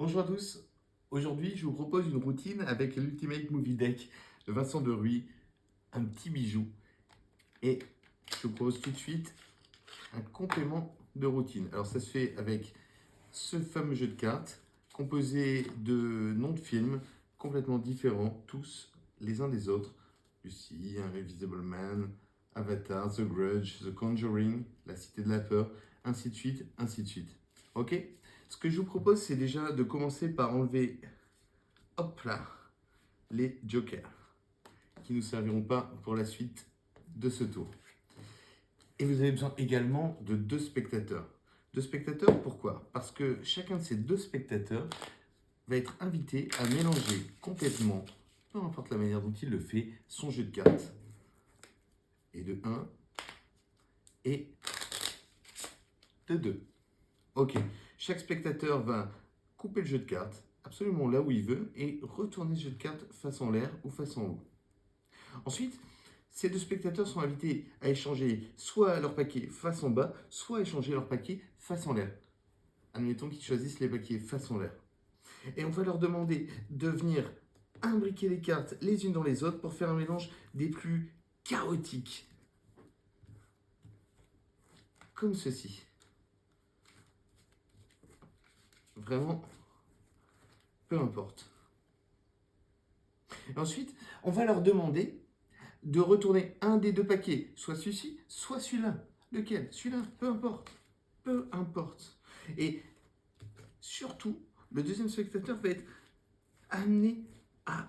Bonjour à tous, aujourd'hui je vous propose une routine avec l'Ultimate Movie Deck de Vincent Deruy, un petit bijou. Et je vous propose tout de suite un complément de routine. Alors ça se fait avec ce fameux jeu de cartes composé de noms de films complètement différents, tous les uns des autres. Lucy, Invisible Man, Avatar, The Grudge, The Conjuring, La Cité de la Peur, ainsi de suite, ainsi de suite. Ok? Ce que je vous propose, c'est déjà de commencer par enlever, hop là, les jokers, qui ne nous serviront pas pour la suite de ce tour. Et vous avez besoin également de 2 spectateurs. 2 spectateurs, pourquoi? Parce que chacun de ces 2 spectateurs va être invité à mélanger complètement, peu importe la manière dont il le fait, son jeu de cartes. Et de 1 et de 2. Ok, chaque spectateur va couper le jeu de cartes absolument là où il veut et retourner ce jeu de cartes face en l'air ou face en haut. Ensuite, ces 2 spectateurs sont invités à échanger soit leur paquet face en bas, soit à échanger leur paquet face en l'air. Admettons qu'ils choisissent les paquets face en l'air. Et on va leur demander de venir imbriquer les cartes les unes dans les autres pour faire un mélange des plus chaotiques. Comme ceci. Vraiment, peu importe. Et ensuite, on va leur demander de retourner un des 2 paquets, soit celui-ci, soit celui-là. Lequel? Celui-là, peu importe. Peu importe. Et surtout, le deuxième spectateur va être amené à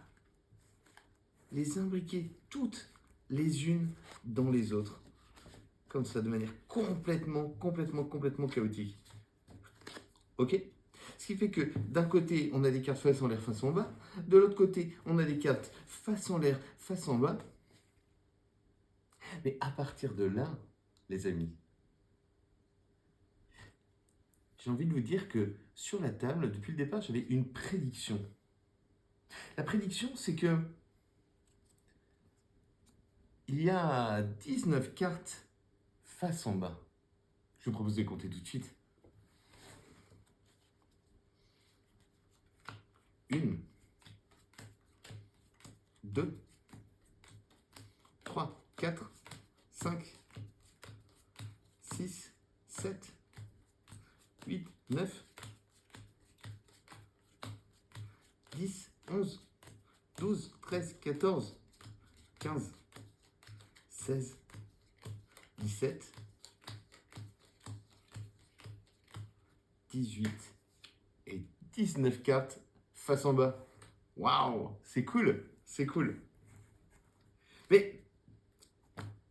les imbriquer toutes les unes dans les autres. Comme ça, de manière complètement chaotique. Ok? Ce qui fait que d'un côté, on a des cartes face en l'air, face en bas. De l'autre côté, on a des cartes face en l'air, face en bas. Mais à partir de là, les amis, j'ai envie de vous dire que sur la table, depuis le départ, j'avais une prédiction. La prédiction, c'est que il y a 19 cartes face en bas. Je vous propose de compter tout de suite. 1, 2, 3, 4, 5, 6, 7, 8, 9, 10, 11, 12, 13, 14, 15, 16, 17, 18 et 19 cartes face en bas. Waouh, c'est cool, c'est cool. Mais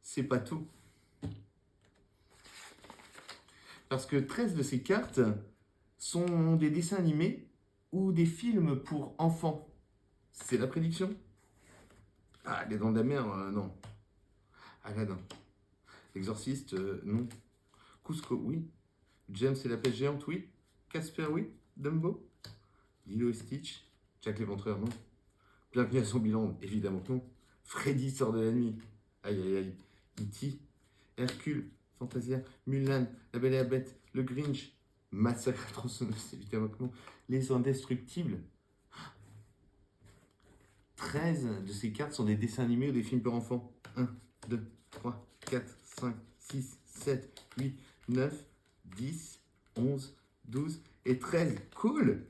c'est pas tout. Parce que 13 de ces cartes sont des dessins animés ou des films pour enfants. C'est la prédiction? Ah, les Dents de la Mer, non. Aladdin. L'exorciste, non. Cusco, oui. James et la pêche géante, oui. Casper, oui. Dumbo. Lilo et Stitch. Jack l'Éventreur, non. Bienvenue à Zombieland, évidemment que non. Freddy sort de la nuit. Aïe aïe aïe. E.T. Hercule. Fantasia. Mulan. La Belle et la Bête. Le Grinch. Massacre à tronçonneuse, évidemment que non. Les Indestructibles. 13 de ces cartes sont des dessins animés ou des films pour enfants. 1, 2, 3, 4, 5, 6, 7, 8, 9, 10, 11, 12 et 13. Cool!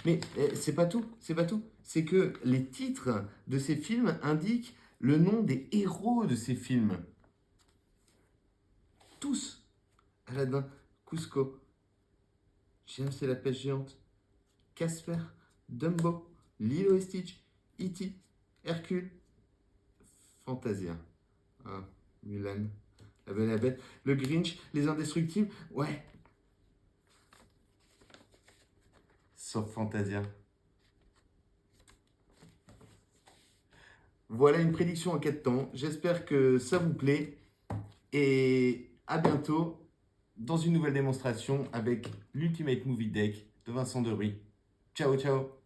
Mais c'est pas tout, c'est pas tout. C'est que les titres de ces films indiquent le nom des héros de ces films. Tous. Aladdin, Cusco, James et la pêche géante, Casper, Dumbo, Lilo et Stitch, E.T., Hercule, Fantasia, hein, Mulan, La Belle et la Bête, le Grinch, les Indestructibles, ouais. Sauf Fantasia. Voilà une prédiction en 4 temps. J'espère que ça vous plaît. Et à bientôt dans une nouvelle démonstration avec l'Ultimate Movie Deck de Vincent Deruy. Ciao, ciao!